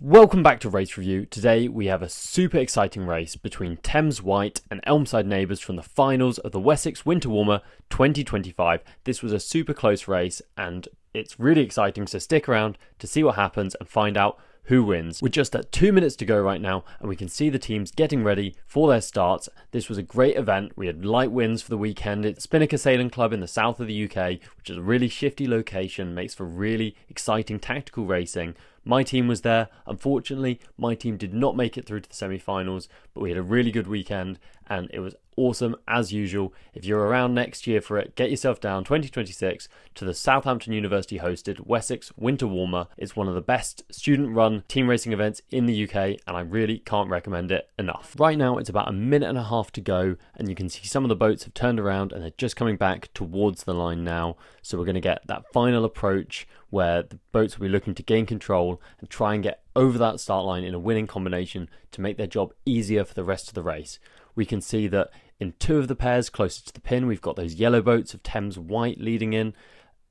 Welcome back to Race Review. Today we have a super exciting race between Thames White and Elmside Neighbours from the finals of the Wessex Winter Warmer 2025. This was a super close race and it's really exciting, so stick around to see what happens and find out who wins. We're just at 2 minutes to go right now and we can see the teams getting ready for their starts. This was a great event. We had light winds for the weekend. It's Spinnaker Sailing Club in the south of the UK, which is a really shifty location, makes for really exciting tactical racing. My team was there. Unfortunately, my team did not make it through to the semi-finals, but we had a really good weekend and it was awesome as usual. If you're around next year for it, get yourself down 2026 to the Southampton University hosted Wessex Winter Warmer. It's one of the best student-run team racing events in the UK and I really can't recommend it enough. Right now it's about a minute and a half to go and you can see some of the boats have turned around and they're just coming back towards the line now. So we're going to get that final approach where the boats will be looking to gain control and try and get over that start line in a winning combination to make their job easier for the rest of the race. We can see that in two of the pairs closer to the pin, we've got those yellow boats of Thames White leading in,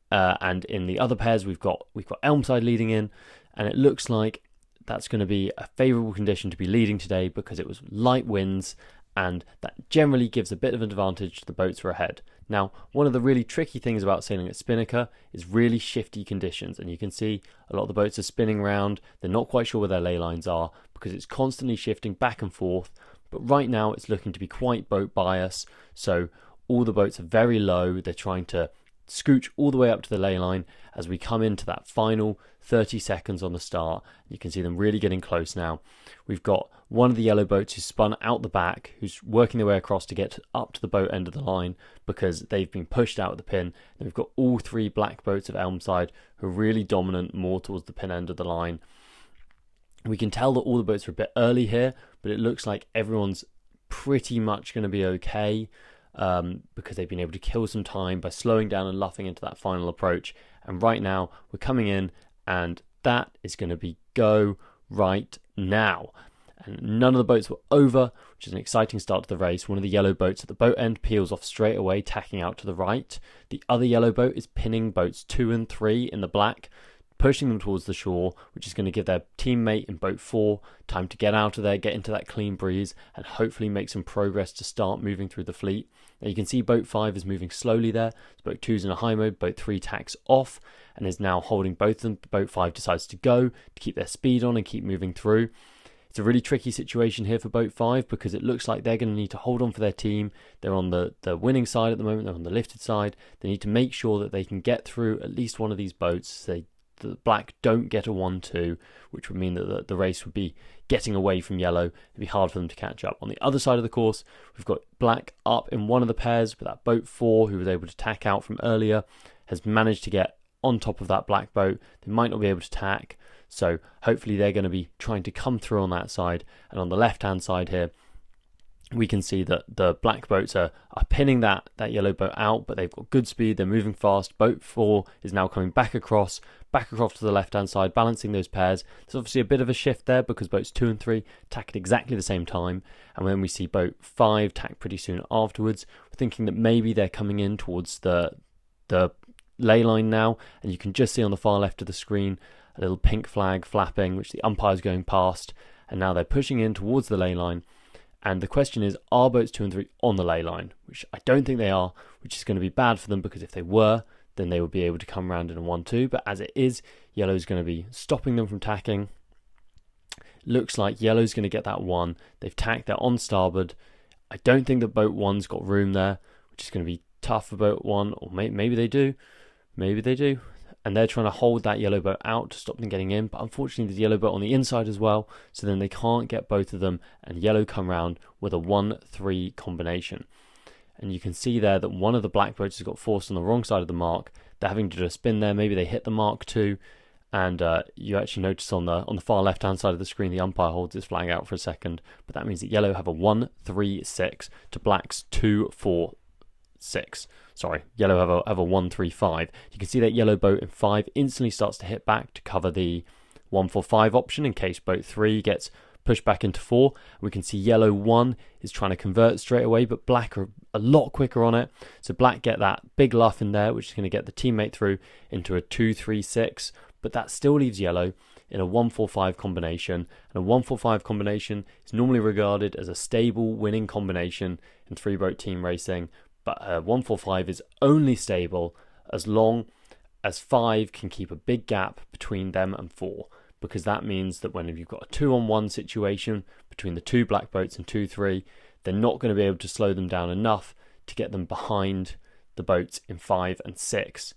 and in the other pairs we've got Elmside leading in, and it looks like that's going to be a favourable condition to be leading today because it was light winds, and that generally gives a bit of an advantage to the boats who are ahead. Now, one of the really tricky things about sailing at Spinnaker is really shifty conditions, and you can see a lot of the boats are spinning around. They're not quite sure where their ley lines are because it's constantly shifting back and forth. But right now it's looking to be quite boat bias, so all the boats are very low. They're trying to scooch all the way up to the ley line as we come into that final 30 seconds on the start. You can see them really getting close now. We've got one of the yellow boats who's spun out the back, who's working their way across to get up to the boat end of the line because they've been pushed out of the pin. And we've got all three black boats of Elmside who are really dominant more towards the pin end of the line. We can tell that all the boats are a bit early here, but it looks like everyone's pretty much going to be okay because they've been able to kill some time by slowing down and luffing into that final approach. And right now we're coming in and that is going to be go right now. And none of the boats were over, which is an exciting start to the race. One of the yellow boats at the boat end peels off straight away, tacking out to the right. The other yellow boat is pinning boats 2 and 3 in the black, pushing them towards the shore, which is going to give their teammate in boat 4 time to get out of there, get into that clean breeze, and hopefully make some progress to start moving through the fleet. Now you can see boat 5 is moving slowly there. Boat 2 is in a high mode, boat 3 tacks off and is now holding both of them. Boat 5 decides to go to keep their speed on and keep moving through. It's a really tricky situation here for boat 5 because it looks like they're going to need to hold on for their team. They're on the winning side at the moment, they're on the lifted side. They need to make sure that they can get through at least one of these boats so the black don't get a 1-2, which would mean that the race would be getting away from yellow. It'd be hard for them to catch up. On the other side of the course, we've got black up in one of the pairs, but that boat 4, who was able to tack out from earlier, has managed to get on top of that black boat. They might not be able to tack, so hopefully they're going to be trying to come through on that side. And on the left-hand side here, we can see that the black boats are pinning that yellow boat out, but they've got good speed, they're moving fast. Boat 4 is now coming back across to the left-hand side, balancing those pairs. There's obviously a bit of a shift there because boats 2 and 3 tack at exactly the same time, and when we see boat 5 tack pretty soon afterwards, we're thinking that maybe they're coming in towards the ley line now, and you can just see on the far left of the screen a little pink flag flapping, which the umpire's going past, and now they're pushing in towards the ley line. And the question is, are boats 2 and 3 on the ley line? Which I don't think they are, which is going to be bad for them because if they were, then they would be able to come around in a 1-2. But as it is, yellow's going to be stopping them from tacking. Looks like yellow's going to get that 1. They've tacked, they're on starboard. I don't think that boat 1's got room there, which is going to be tough for boat 1, or maybe they do. Maybe they do. And they're trying to hold that yellow boat out to stop them getting in, but unfortunately there's a yellow boat on the inside as well, so then they can't get both of them, and yellow come round with a 1-3 combination. And you can see there that one of the black boats has got forced on the wrong side of the mark. They're having to do a spin there, maybe they hit the mark too, and you actually notice on the far left hand side of the screen the umpire holds his flag out for a second, but that means that yellow have a 1-3-6 to black's 2-4-6. Yellow have a 1-3-5. You can see that yellow boat in 5 instantly starts to hit back to cover the 1-4-5 option in case boat 3 gets pushed back into 4. We can see yellow 1 is trying to convert straight away, but black are a lot quicker on it. So black get that big luff in there, which is going to get the teammate through into a 2-3-6, but that still leaves yellow in a 1-4-5 combination, and a 1-4-5 combination is normally regarded as a stable winning combination in 3-boat team racing, but 1-4-5 is only stable as long as 5 can keep a big gap between them and 4, because that means that when you've got a 2-on-1 situation between the 2 black boats and 2-3, they're not going to be able to slow them down enough to get them behind the boats in 5 and 6.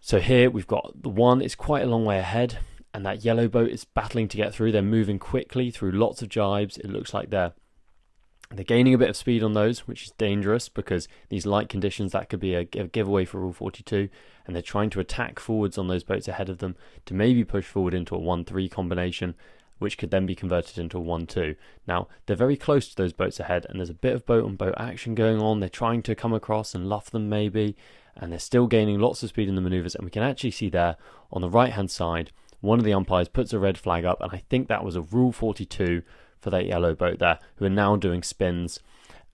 So here we've got the 1 is quite a long way ahead, and that yellow boat is battling to get through. They're moving quickly through lots of jibes. It looks like they're gaining a bit of speed on those, which is dangerous because these light conditions, that could be a giveaway for Rule 42, and they're trying to attack forwards on those boats ahead of them to maybe push forward into a 1-3 combination, which could then be converted into a 1-2. Now, they're very close to those boats ahead, and there's a bit of boat-on-boat action going on. They're trying to come across and luff them maybe, and they're still gaining lots of speed in the manoeuvres, and we can actually see there on the right-hand side, one of the umpires puts a red flag up, and I think that was a Rule 42 for that yellow boat there, who are now doing spins,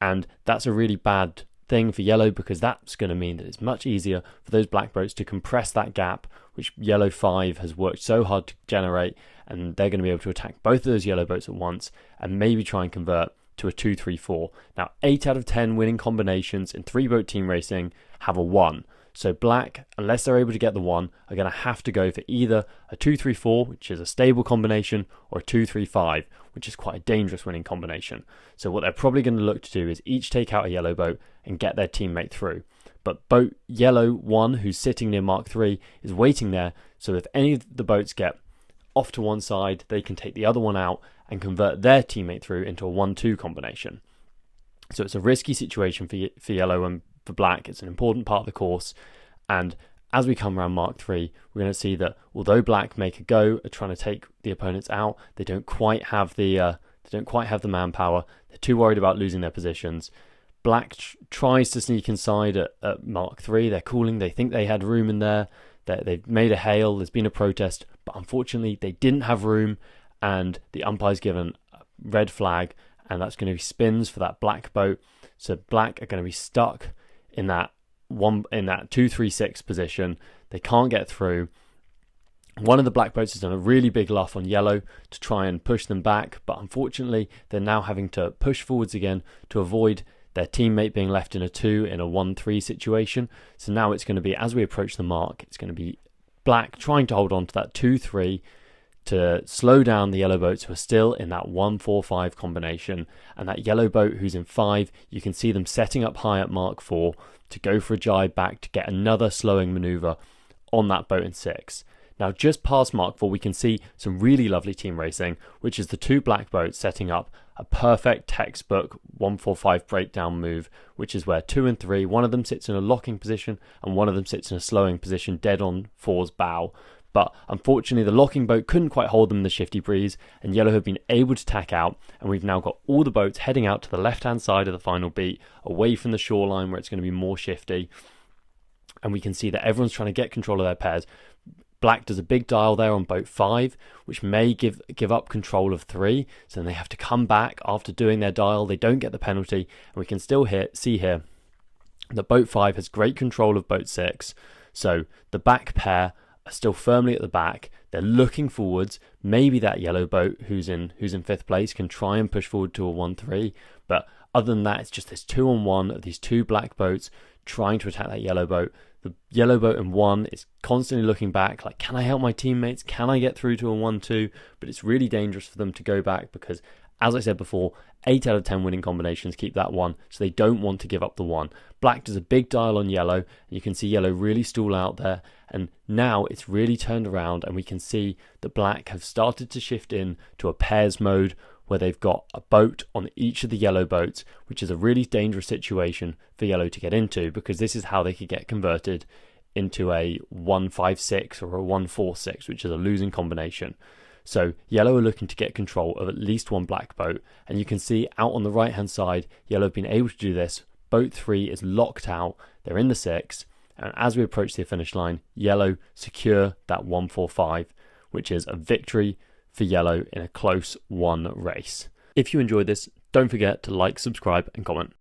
and that's a really bad thing for yellow because that's going to mean that it's much easier for those black boats to compress that gap which yellow 5 has worked so hard to generate, and they're going to be able to attack both of those yellow boats at once and maybe try and convert to a 2-3-4. Now 8 out of 10 winning combinations in 3-boat team racing have a 1. So black, unless they're able to get the 1, are going to have to go for either a 2-3-4, which is a stable combination, or a 2-3-5, which is quite a dangerous winning combination. So what they're probably going to look to do is each take out a yellow boat and get their teammate through. But boat yellow 1, who's sitting near Mark 3, is waiting there, so if any of the boats get off to one side, they can take the other one out and convert their teammate through into a 1-2 combination. So it's a risky situation for yellow and for black. It's an important part of the course, and as we come around Mark 3, we're going to see that although black make a go at trying to take the opponents out, they don't quite have the manpower. They're too worried about losing their positions. Black tries to sneak inside at Mark 3. They're calling. They think they had room in there. They've made a hail. There's been a protest, but unfortunately they didn't have room, and the umpire's given a red flag, and that's going to be spins for that black boat. So black are going to be stuck in that 2-3-6 position. They can't get through. One of the black boats has done a really big luff on yellow to try and push them back, but unfortunately they're now having to push forwards again to avoid their teammate being left in a 2 in a 1-3 situation. So now it's going to be, as we approach the mark, it's going to be black trying to hold on to that 2-3 to slow down the yellow boats who are still in that 1-4-5 combination, and that yellow boat who's in 5, you can see them setting up high at Mark 4 to go for a jibe back to get another slowing manoeuvre on that boat in 6. Now just past Mark 4 we can see some really lovely team racing, which is the 2 black boats setting up a perfect textbook 1-4-5 breakdown move, which is where 2 and 3, one of them sits in a locking position and one of them sits in a slowing position dead on 4's bow. But unfortunately the locking boat couldn't quite hold them in the shifty breeze, and yellow have been able to tack out, and we've now got all the boats heading out to the left hand side of the final beat, away from the shoreline where it's going to be more shifty, and we can see that everyone's trying to get control of their pairs. Black does a big dial there on boat 5, which may give up control of 3, so then they have to come back after doing their dial. They don't get the penalty, and we can still see here that boat 5 has great control of boat 6, so the back pair are still firmly at the back. They're looking forwards. Maybe that yellow boat who's in 5th place can try and push forward to a 1-3, but other than that it's just this 2-on-1 of these 2 black boats trying to attack that yellow boat. The yellow boat in 1 is constantly looking back like, can I help my teammates? Can I get through to a 1-2? But it's really dangerous for them to go back because, as I said before, 8 out of 10 winning combinations keep that 1, so they don't want to give up the 1. Black does a big dial on yellow, and you can see yellow really stall out there, and now it's really turned around, and we can see that black have started to shift in to a pairs mode where they've got a boat on each of the yellow boats, which is a really dangerous situation for yellow to get into, because this is how they could get converted into a 1-5-6 or a 1-4-6, which is a losing combination. So yellow are looking to get control of at least one black boat, and you can see out on the right hand side yellow have been able to do this. Boat 3 is locked out, they're in the 6, and as we approach the finish line, yellow secure that 1-4-5, which is a victory for yellow in a close 1 race. If you enjoyed this, don't forget to like, subscribe and comment.